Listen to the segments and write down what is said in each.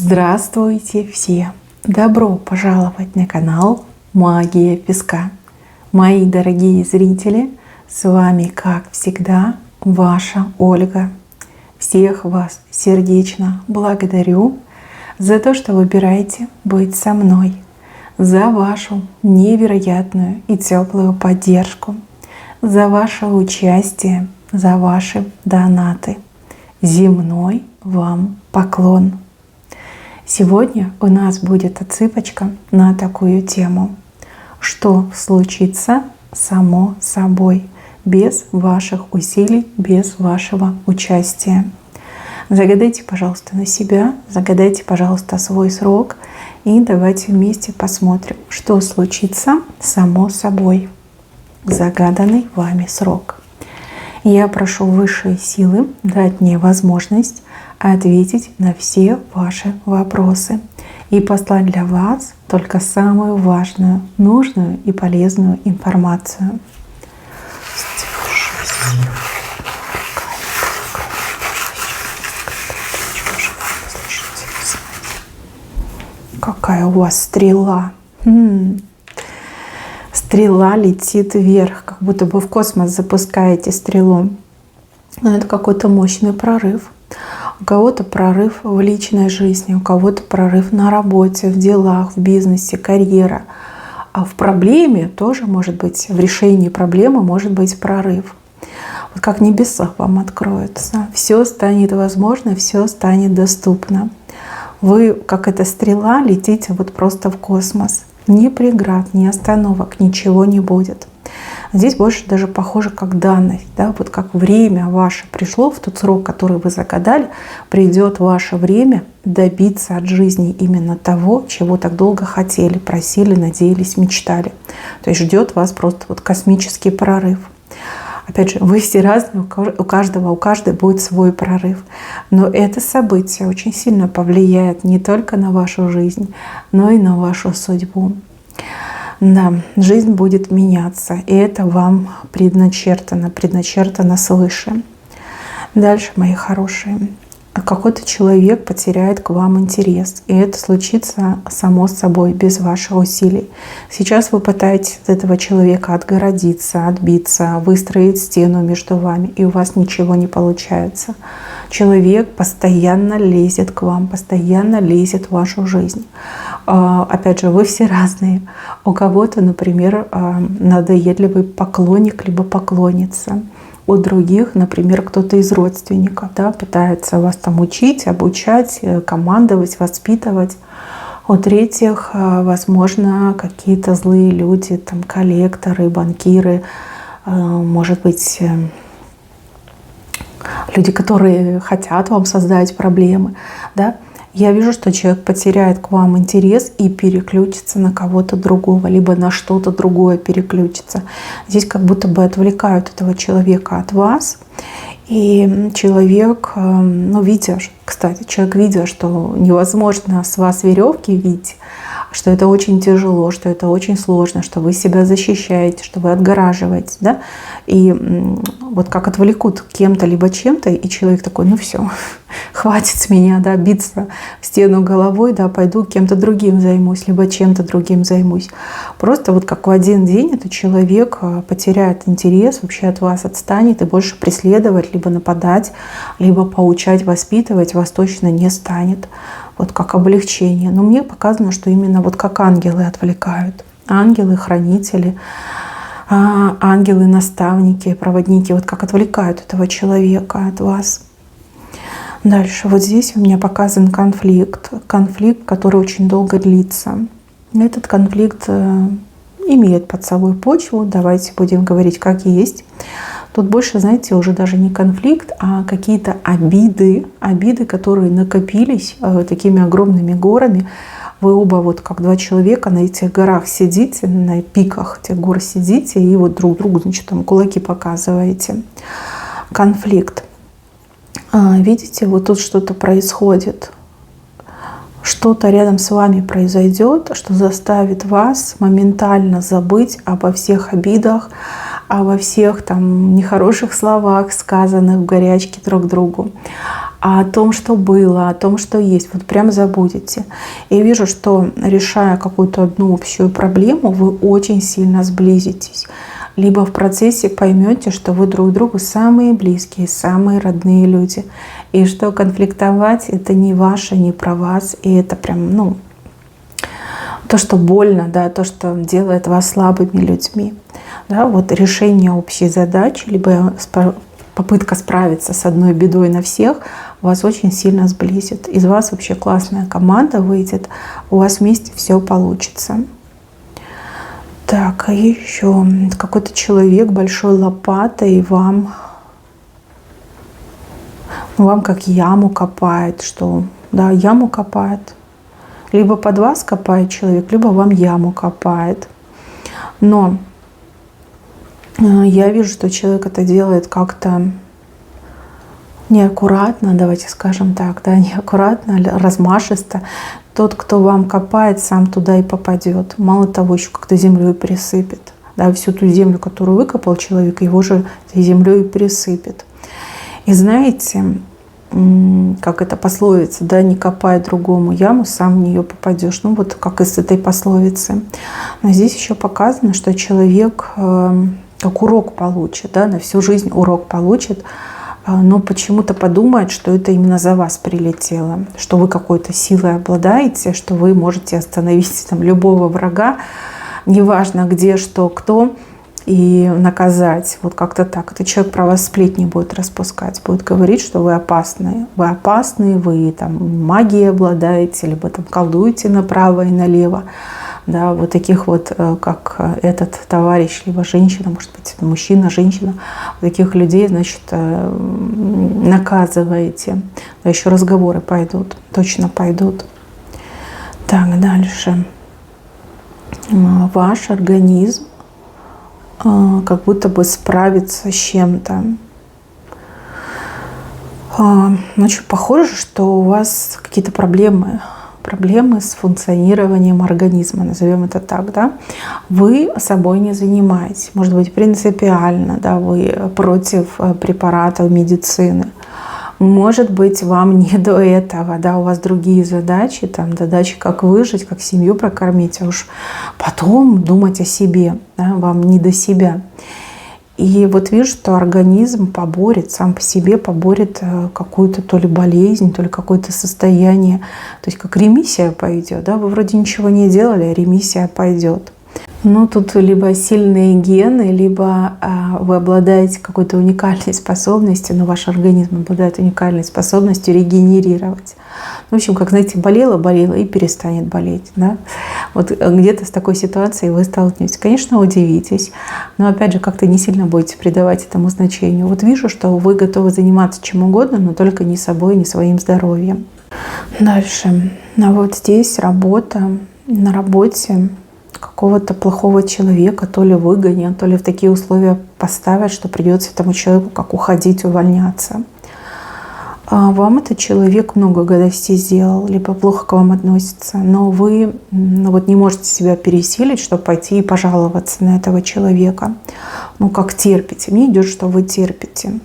Здравствуйте все! Добро пожаловать на канал Магия Песка. Мои дорогие зрители, с вами, как всегда, ваша Ольга. Всех вас сердечно благодарю за то, что выбираете быть со мной, за вашу невероятную и теплую поддержку, за ваше участие, за ваши донаты. Земной вам поклон! Сегодня у нас будет отсыпочка на такую тему. Что случится само собой, без ваших усилий, без вашего участия? Загадайте, пожалуйста, на себя, загадайте, пожалуйста, свой срок. И давайте вместе посмотрим, что случится само собой. Загаданный вами срок. Я прошу высшие силы дать мне возможность ответить на все ваши вопросы и послать для вас только самую важную, нужную и полезную информацию. Какая у вас стрела! Стрела летит вверх, как будто бы в космос запускаете стрелу. Но это какой-то мощный прорыв. У кого-то прорыв в личной жизни, у кого-то прорыв на работе, в делах, в бизнесе, карьера. А в проблеме тоже может быть, в решении проблемы может быть прорыв. Вот как небеса вам откроются. Все станет возможно, все станет доступно. Вы, как эта стрела, летите вот просто в космос. Ни преград, ни остановок, ничего не будет. Здесь больше даже похоже как данность, да? Вот как время ваше пришло в тот срок, который вы загадали, придет ваше время добиться от жизни именно того, чего так долго хотели, просили, надеялись, мечтали. То есть ждет вас просто вот космический прорыв. Опять же, вы все разные, у каждой будет свой прорыв. Но это событие очень сильно повлияет не только на вашу жизнь, но и на вашу судьбу. Да, жизнь будет меняться, и это вам предначертано свыше. Дальше, мои хорошие, какой-то человек потеряет к вам интерес, и это случится само собой, без ваших усилий. Сейчас вы пытаетесь от этого человека отгородиться, отбиться, выстроить стену между вами, и у вас ничего не получается. Человек постоянно лезет к вам, постоянно лезет в вашу жизнь. Опять же, вы все разные. У кого-то, например, надоедливый поклонник либо поклонница. У других, например, кто-то из родственников, да, пытается вас там учить, обучать, командовать, воспитывать. У третьих, возможно, какие-то злые люди, там, коллекторы, банкиры, может быть, люди, которые хотят вам создать проблемы. Да? Я вижу, что человек потеряет к вам интерес и переключится на кого-то другого, либо на что-то другое переключится. Здесь как будто бы отвлекают этого человека от вас. И человек, видя, что невозможно с вас веревки видеть, что это очень тяжело, что это очень сложно, что вы себя защищаете, что вы отгораживаете, да, и вот как отвлекут кем-то либо чем-то, и человек такой, ну все, хватит с меня, да, биться в стену головой, да, пойду кем-то другим займусь, либо чем-то другим займусь. Просто вот как в один день этот человек потеряет интерес, вообще от вас отстанет, и больше преследовать, либо нападать, либо поучать, воспитывать вас точно не станет. Вот как облегчение. Но мне показано, что именно вот как ангелы отвлекают. Ангелы, хранители, ангелы, наставники, проводники. Вот как отвлекают этого человека от вас. Дальше. Вот здесь у меня показан конфликт. Конфликт, который очень долго длится. Этот конфликт имеет под собой почву. Давайте будем говорить как есть. Тут больше, знаете, уже даже не конфликт, а какие-то обиды, которые накопились такими огромными горами. Вы оба вот как два человека на этих горах сидите, на пиках этих гор сидите и вот друг другу, значит, там кулаки показываете. Конфликт. Видите, вот тут что-то происходит. Что-то рядом с вами произойдет, что заставит вас моментально забыть обо всех обидах, обо всех там нехороших словах, сказанных в горячке друг другу. а о том, что было, о том, что есть. Вот прям забудете. И я вижу, что решая какую-то одну общую проблему, вы очень сильно сблизитесь. Либо в процессе поймете, что вы друг другу самые близкие, самые родные люди. И что конфликтовать это не ваше, не про вас. И это прям, то, что больно, да, то, что делает вас слабыми людьми. Да, вот решение общей задачи, либо попытка справиться с одной бедой на всех вас очень сильно сблизит. Из вас вообще классная команда выйдет, у вас вместе все получится. Так, а еще какой-то человек большой лопатой вам как яму копает, что, да, яму копает. Либо под вас копает человек, либо вам яму копает. Но я вижу, что человек это делает как-то неаккуратно, давайте скажем так, да, неаккуратно, размашисто. Тот, кто вам копает, сам туда и попадет. Мало того, еще как-то землей присыпет. Да, всю ту землю, которую выкопал человек, его же этой землей присыпет. И знаете, как это пословица, да, не копай другому яму, сам в нее попадешь. Ну вот как из этой пословицы. Но здесь еще показано, что человек как урок получит, да, на всю жизнь урок получит, но почему-то подумает, что это именно за вас прилетело, что вы какой-то силой обладаете, что вы можете остановить там любого врага, неважно где, что, кто, и наказать. Вот как-то так. Этот человек про вас сплетни будет распускать, будет говорить, что вы опасные. Вы опасные, вы там магией обладаете, либо там колдуете направо и налево. Да, вот таких вот, как этот товарищ, либо женщина, может быть, мужчина, женщина, таких людей, значит, наказываете. Да, еще разговоры пойдут, точно пойдут. Так, дальше. Ваш организм как будто бы справится с чем-то. Очень похоже, что у вас какие-то проблемы с функционированием организма, назовем это так, да. Вы собой не занимаетесь, может быть, принципиально, да, вы против препаратов медицины. Может быть, вам не до этого, да, у вас другие задачи, там, задачи, как выжить, как семью прокормить, а уж потом думать о себе, да, вам не до себя. И вот вижу, что организм поборет, сам по себе поборет какую-то то ли болезнь, то ли какое-то состояние. То есть как ремиссия пойдет. Да? Вы вроде ничего не делали, а ремиссия пойдет. Ну, тут либо сильные гены, либо вы обладаете какой-то уникальной способностью, но ваш организм обладает уникальной способностью регенерировать. В общем, как, знаете, болела и перестанет болеть. Да? Вот где-то с такой ситуацией вы столкнетесь. Конечно, удивитесь, но опять же, как-то не сильно будете придавать этому значению. Вот вижу, что вы готовы заниматься чем угодно, но только не собой, не своим здоровьем. Дальше. А вот здесь работа. На работе какого-то плохого человека то ли выгонят, то ли в такие условия поставят, что придется этому человеку как уходить, увольняться. Вам этот человек много гадостей сделал, либо плохо к вам относится, но вы вот не можете себя пересилить, чтобы пойти и пожаловаться на этого человека. Ну, как терпите. Мне идет, что вы терпите.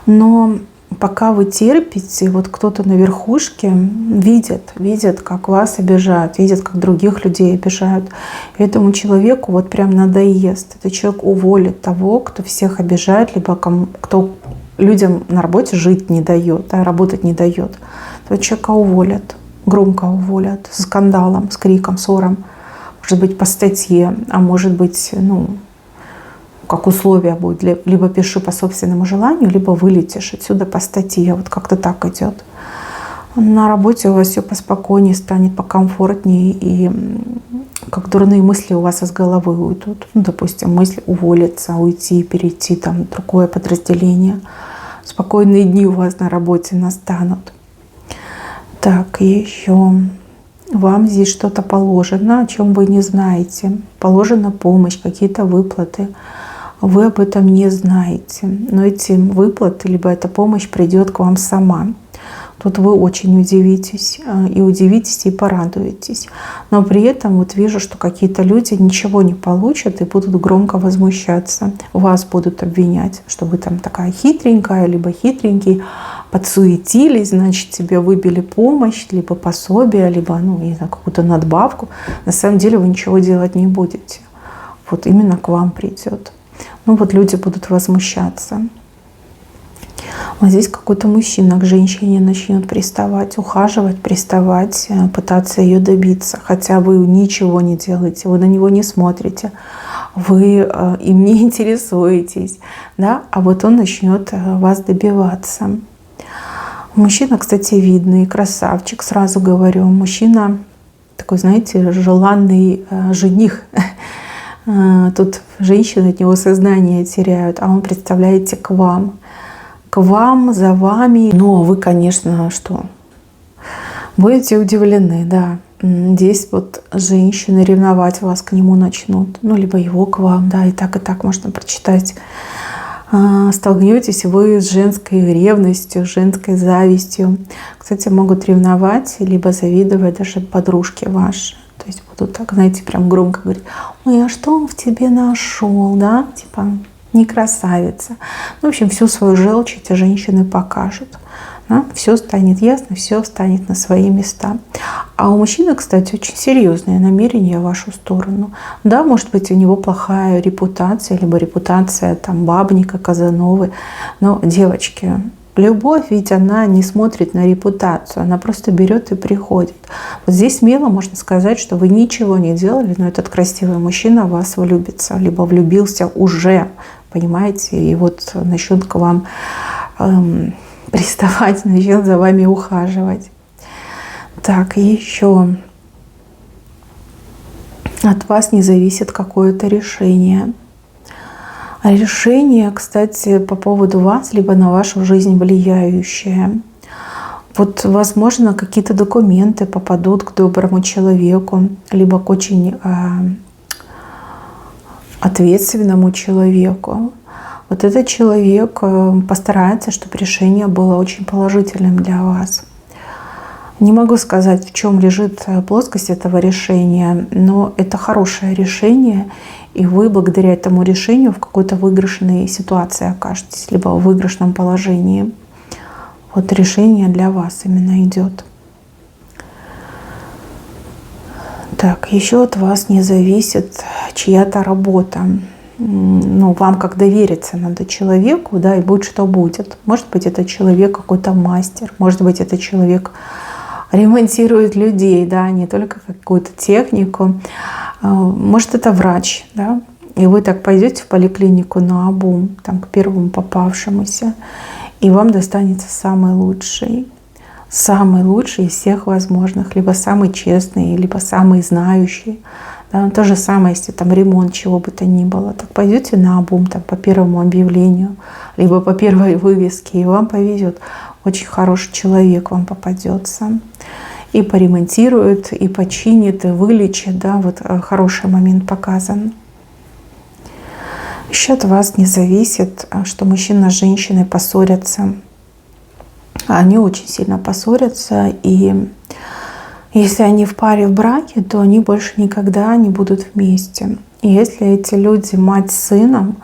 Но пока вы терпите, вот кто-то на верхушке видит, как вас обижают, видит, как других людей обижают. И этому человеку вот прям надоест. Этот человек уволит того, кто всех обижает, либо кто людям на работе жить не дает, да, работать не дает. Этого человека уволят, громко уволят, с скандалом, с криком, ссором. Может быть, по статье, а может быть, как условие будет, либо пиши по собственному желанию, либо вылетишь отсюда по статье. Вот как-то так идет. На работе у вас все поспокойнее станет, покомфортнее, и как дурные мысли у вас из головы уйдут. Ну, допустим, мысль уволиться, уйти, перейти там, в другое подразделение. Спокойные дни у вас на работе настанут. Так, и еще вам здесь что-то положено, о чем вы не знаете. Положена помощь, какие-то выплаты. Вы об этом не знаете. Но эти выплаты, либо эта помощь придет к вам сама. Тут вы очень удивитесь, и порадуетесь. Но при этом вот вижу, что какие-то люди ничего не получат и будут громко возмущаться. Вас будут обвинять, что вы там такая хитренькая, либо хитренький, подсуетились, значит, тебе выбили помощь, либо пособие, либо, ну, не знаю, какую-то надбавку. На самом деле вы ничего делать не будете. Вот именно к вам придет. Ну вот люди будут возмущаться. Вот здесь какой-то мужчина к женщине начнет приставать, ухаживать, приставать, пытаться ее добиться. Хотя вы ничего не делаете, вы на него не смотрите, вы им не интересуетесь, да? А вот он начнет вас добиваться. Мужчина, кстати, видный, красавчик, сразу говорю. Мужчина такой, знаете, желанный жених. Тут женщины от него сознание теряют, а он, представляете, к вам, за вами. Но вы, конечно, что? Будете удивлены, да. Здесь вот женщины ревновать вас к нему начнут. Ну, либо его к вам, да, и так можно прочитать. Столкнетесь вы с женской ревностью, женской завистью. Кстати, могут ревновать, либо завидовать даже подружки ваши. То есть будут так, знаете, прям громко говорить: ой, а что он в тебе нашел, да? Типа, не красавица. Ну, в общем, всю свою желчь эти женщины покажут. Да? Все станет ясно, все станет на свои места. А у мужчины, кстати, очень серьезные намерения в вашу сторону. Да, может быть, у него плохая репутация, либо репутация там бабника, Казановы. Но, девочки, любовь, ведь она не смотрит на репутацию, она просто берет и приходит. Вот здесь смело можно сказать, что вы ничего не делали, но этот красивый мужчина в вас влюбится, либо влюбился уже, понимаете, и вот начнет к вам приставать, начнет за вами ухаживать. Так, еще от вас не зависит какое-то решение. Решение, кстати, по поводу вас, либо на вашу жизнь влияющее. Вот, возможно, какие-то документы попадут к доброму человеку, либо к очень ответственному человеку. Вот этот человек постарается, чтобы решение было очень положительным для вас. Не могу сказать, в чем лежит плоскость этого решения, но это хорошее решение, и вы благодаря этому решению в какой-то выигрышной ситуации окажетесь, либо в выигрышном положении. Вот решение для вас именно идет. Так, еще от вас не зависит чья-то работа. Ну, вам как довериться надо человеку, да, и будь что будет. Может быть, это человек какой-то мастер, может быть, это человек ремонтирует людей, да, не только какую-то технику. Может, это врач, да, и вы так пойдете в поликлинику наобум, там, к первому попавшемуся, и вам достанется самый лучший из всех возможных, либо самый честный, либо самый знающий. Да, то же самое, если там ремонт чего бы то ни было. Так пойдете наобум там, по первому объявлению, либо по первой вывеске, и вам повезет. Очень хороший человек вам попадется. И поремонтирует, и починит, и вылечит. Да, вот хороший момент показан. Еще от вас не зависит, что мужчина с женщиной поссорятся. Они очень сильно поссорятся, и если они в паре, в браке, то они больше никогда не будут вместе. И если эти люди мать с сыном,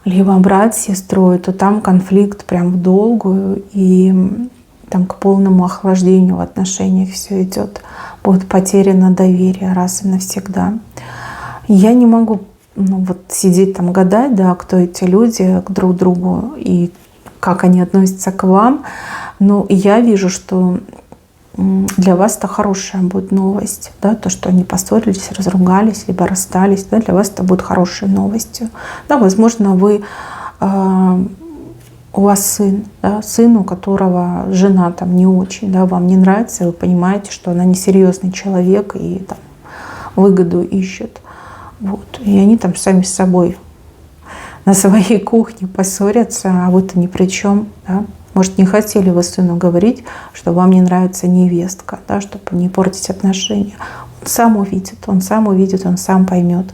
либо брат с сестрой, то там конфликт прям в долгую, и там к полному охлаждению в отношениях все идет. Будет потеряно доверие раз и навсегда. Я не могу вот сидеть там гадать, да, кто эти люди к друг другу и как они относятся к вам. Но я вижу, что для вас это хорошая будет новость, да, то, что они поссорились, разругались, либо расстались, да, для вас это будет хорошей новостью. Да, возможно, у вас сын, да, сын, у которого жена там не очень, да, вам не нравится, вы понимаете, что она несерьезный человек и там выгоду ищет. Вот. И они там сами с собой на своей кухне поссорятся, а вы-то ни при чем, да. Может, не хотели вы сыну говорить, что вам не нравится невестка, да, чтобы не портить отношения. Он сам увидит, он сам поймет.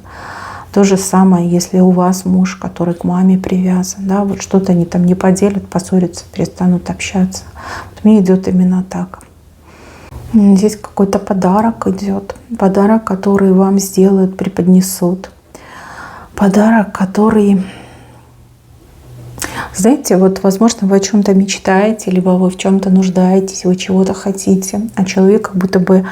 То же самое, если у вас муж, который к маме привязан, да, вот что-то они там не поделят, поссорятся, перестанут общаться. Вот мне идет именно так. Здесь какой-то подарок идет. Подарок, который вам сделают, преподнесут. Подарок, который... Знаете, вот, возможно, вы о чем-то мечтаете, либо вы в чем-то нуждаетесь, вы чего-то хотите, а человек как будто бы,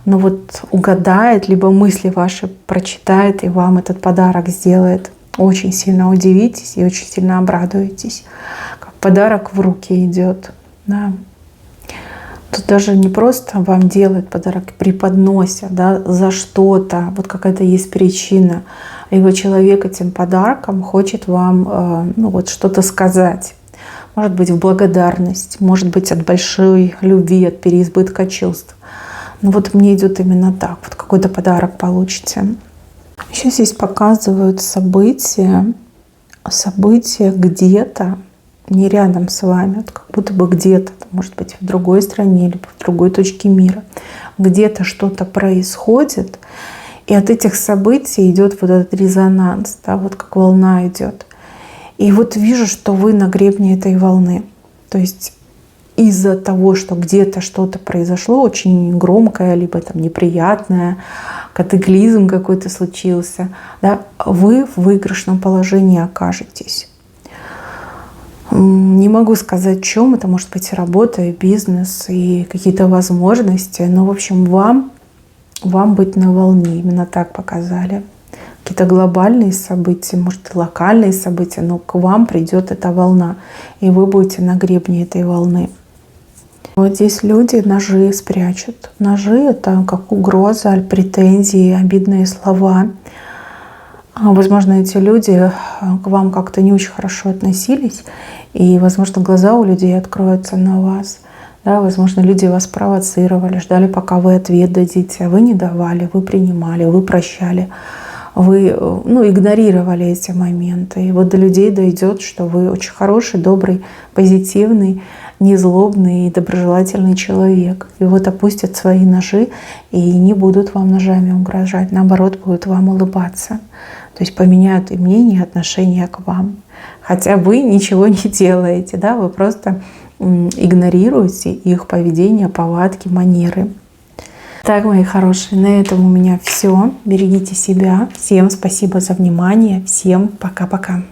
ну вот, угадает, либо мысли ваши прочитает и вам этот подарок сделает. Очень сильно удивитесь и очень сильно обрадуетесь. Как подарок в руки идет. Да. Тут даже не просто вам делают подарок, преподносят, да, за что-то, вот какая-то есть причина. Либо человек этим подарком хочет вам ну, вот что-то сказать. Может быть, в благодарность, может быть, от большой любви, от переизбытка чувств. Но вот мне идет именно так. Вот какой-то подарок получите. Еще здесь показывают события где-то, не рядом с вами, вот как будто бы где-то, может быть, в другой стране, либо в другой точке мира. Где-то что-то происходит, и от этих событий идет вот этот резонанс, да, вот как волна идет. И вот вижу, что вы на гребне этой волны. То есть из-за того, что где-то что-то произошло, очень громкое, либо там неприятное, катаклизм какой-то случился, да, вы в выигрышном положении окажетесь. Не могу сказать, в чем. Это может быть и работа, и бизнес, и какие-то возможности. Но, в общем, вам быть на волне. Именно так показали. Какие-то глобальные события, может, и локальные события, но к вам придет эта волна. И вы будете на гребне этой волны. Вот здесь люди ножи спрячут. Ножи — это как угроза, претензии, обидные слова. Возможно, эти люди к вам как-то не очень хорошо относились, и, возможно, глаза у людей откроются на вас. Да, возможно, люди вас провоцировали, ждали, пока вы ответ дадите, а вы не давали, вы принимали, вы прощали, вы игнорировали эти моменты. И вот до людей дойдет, что вы очень хороший, добрый, позитивный, незлобный и доброжелательный человек. И вот опустят свои ножи и не будут вам ножами угрожать, наоборот, будут вам улыбаться. То есть поменяют и мнение, и отношение к вам. Хотя вы ничего не делаете, да, вы просто игнорируете их поведение, повадки, манеры. Так, мои хорошие, на этом у меня все. Берегите себя. Всем спасибо за внимание. Всем пока-пока.